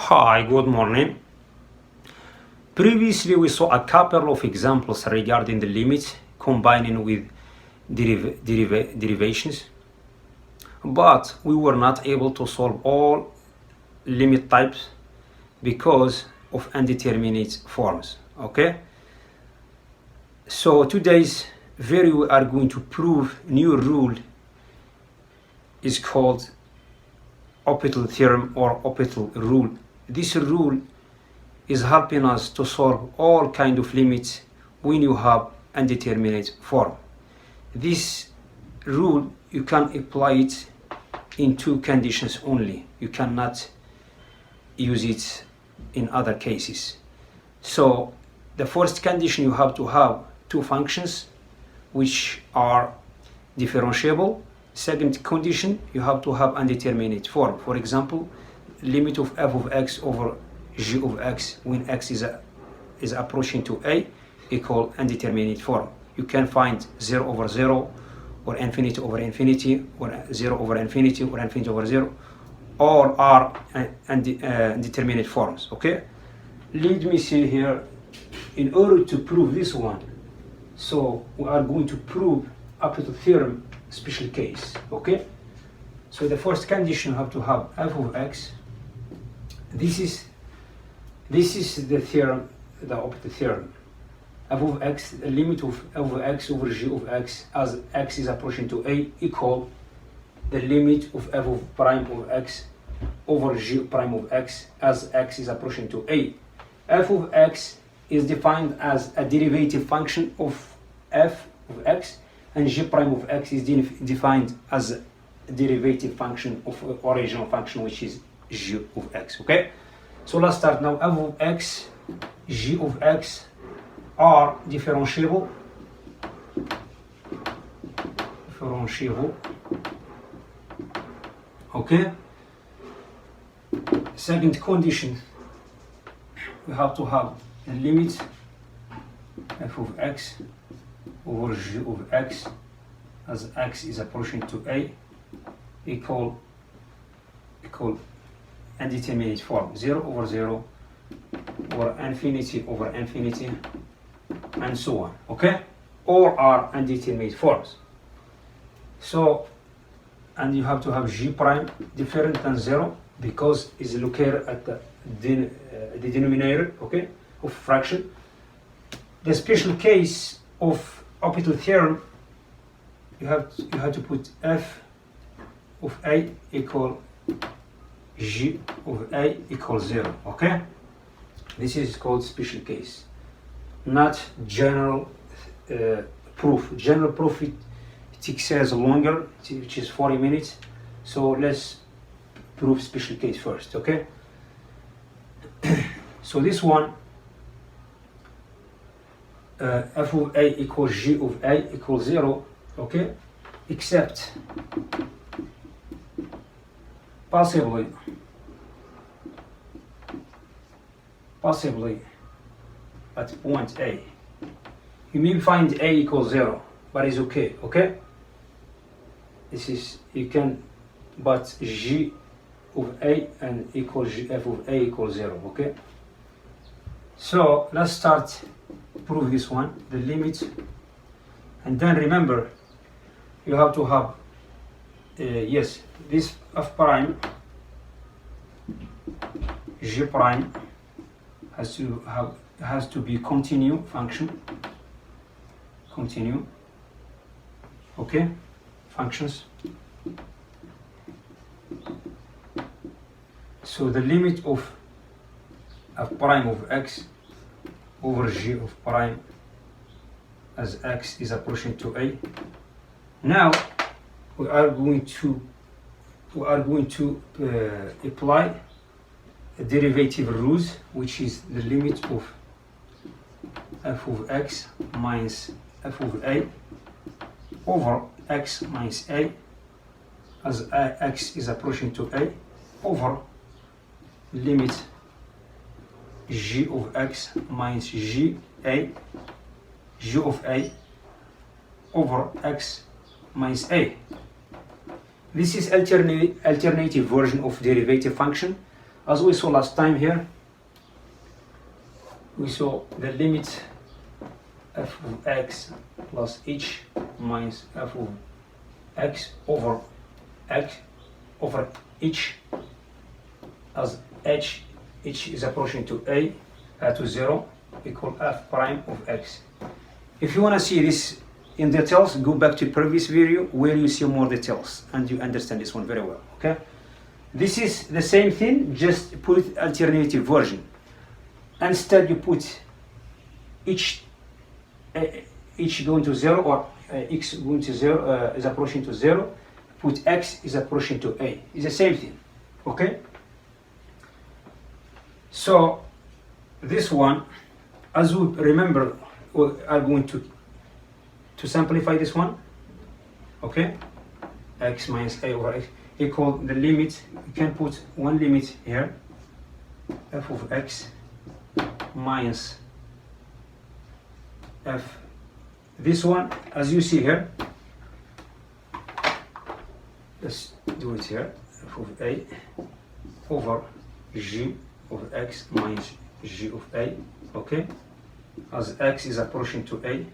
Hi, good morning. Previously, we saw a couple of examples regarding the limits combining with derivations, but we were not able to solve all limit types because of indeterminate forms. Okay? So today's video we are going to prove new rule is called Hôpital theorem or Hôpital rule. This rule is helping us to solve all kind of limits when you have indeterminate form. This rule you can apply it in two conditions only. You cannot use it in other cases. So the first condition, you have to have two functions which are differentiable. Second condition, you have to have indeterminate form. For example, limit of f of x over g of x when x is approaching to a equal indeterminate form. You can find 0 over 0 or infinity over infinity or 0 over infinity or infinity over 0. All are indeterminate forms. Okay, let me see here. In order to prove this one, so we are going to prove Hôpital theorem special case. Okay, so the first condition, you have to have f of x. This is the theorem, the Hôpital theorem. F of x, the limit of f of x over g of x as x is approaching to a equal the limit of f of prime of x over g prime of x as x is approaching to a. F of x is defined as a derivative function of f of x, and g prime of x is defined as a derivative function of original function, which is g of x. Okay, so let's start now. F of x, g of x are differentiable. Okay, second condition, we have to have the limit f of x over g of x as x is approaching to a equal indeterminate form, 0 over 0 or infinity over infinity and so on. Okay, all are indeterminate forms. So, and you have to have g prime different than 0 because it's located at the denominator, okay, of fraction. The special case of Hôpital theorem, you have to put f of a equal g of a equals 0. Okay, this is called special case, not general proof. General proof it takes longer, which is 40 minutes. So let's prove special case first. Okay, so this one, f of a equals g of a equals 0. Okay, except possibly at point A. You may find a equals 0, but it's okay. Okay, this is, you can, but g of a and equals f of a equals 0. Okay, so let's start prove this one, the limit, and then remember you have to have yes, this f prime g prime has to be continue function, okay, functions. So the limit of f prime of x over g of prime as x is approaching to a. Now we are going to apply a derivative rules, which is the limit of f of x minus f of a over x minus a as x is approaching to a over limit g of x minus g of a over x minus a. This is alternative version of derivative function. as we saw last time here, we saw the limit f of x plus h minus f of x over h, as h is approaching to a to 0 equal f prime of x. If you want to see this in details, go back to previous video where you see more details and you understand this one very well. Okay, this is the same thing, just put alternative version. Instead you put each going to 0, or x going to 0 is approaching to 0, put x is approaching to a. It's the same thing. Okay, so this one, as we remember, we are going to simplify this one. Okay, x minus a over x equal the limit. You can put one limit here, f of x minus f, this one as you see here, let's do it here, f of a over g of x minus g of a. Okay, as x is approaching to a,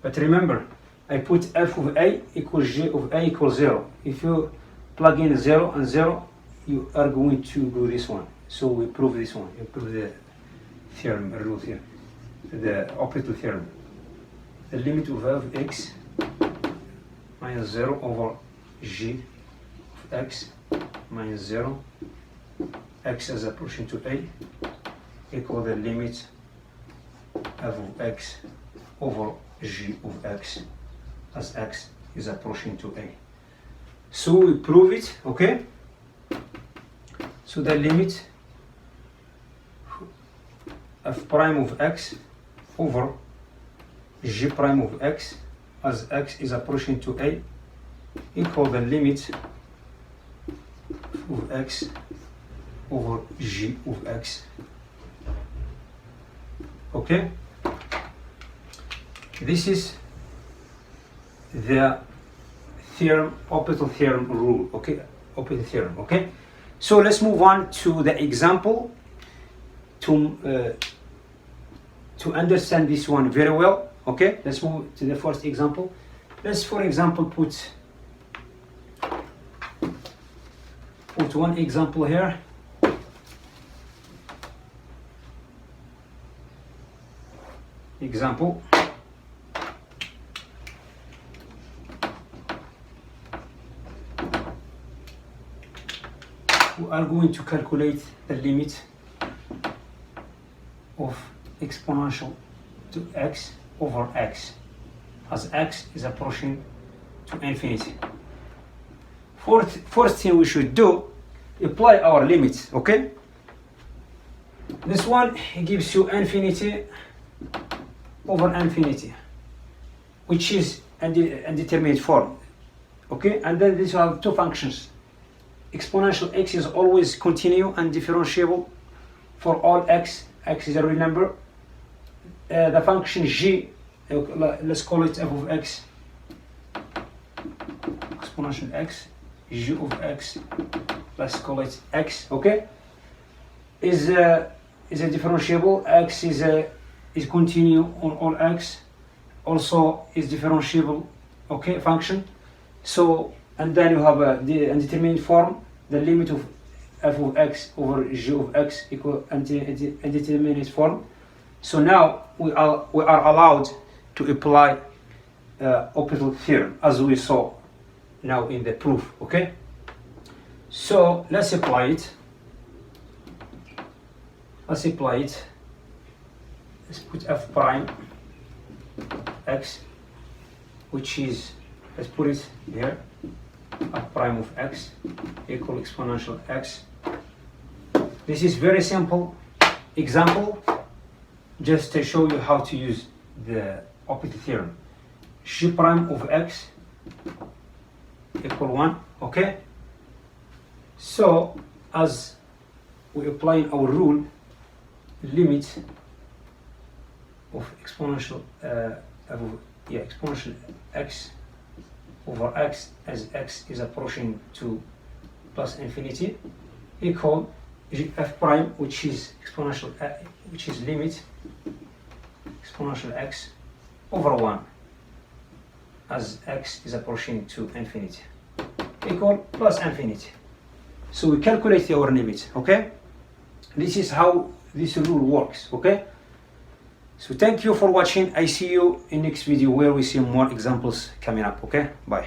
but remember I put f of a equals g of a equals 0. If you plug in 0 and 0, you are going to do this one. So we prove this one, you prove the theorem, rule here, the Hôpital theorem. The limit of f of x minus 0 over g of x minus 0, x is approaching to a, equal the limit f of x over g of x as x is approaching to a. So we prove it. Okay, so the limit f prime of x over g prime of x as x is approaching to a equal the limit of x over g of x. Okay, this is the theorem, Hôpital theorem rule. Okay, Hôpital theorem. Okay, so let's move on to the example to understand this one very well. Okay, let's move to the first example. Let's, for example, put one example here. Example. We are going to calculate the limit of exponential to x over x as x is approaching to infinity. First thing we should do, apply our limits. Okay, this one gives you infinity over infinity, which is undeterminate form. Okay, and then these are two functions. Exponential x is always continue and differentiable for all x. X is a real number. The function g, let's call it f of x, exponential x, g of x, let's call it x. Okay, is a differentiable. X is continue on all x, also is differentiable. Okay, function. So, and then you have the undeterminate form, the limit of f of x over g of x equal undeterminate form. So now we are allowed to apply Hôpital theorem as we saw now in the proof. Okay, so let's apply it. Let's put f prime x, which is, let's put it here, f prime of x equal exponential x. This is very simple example, just to show you how to use the Hôpital theorem. G prime of x equal 1. Okay, so as we apply our rule, limit of exponential exponential x over x as x is approaching to plus infinity equal f prime, which is exponential, which is limit exponential x over 1 as x is approaching to infinity equal plus infinity. So we calculate our limit, okay? This is how this rule works, okay? So thank you for watching. I see you in next video where we see more examples coming up, okay? Bye.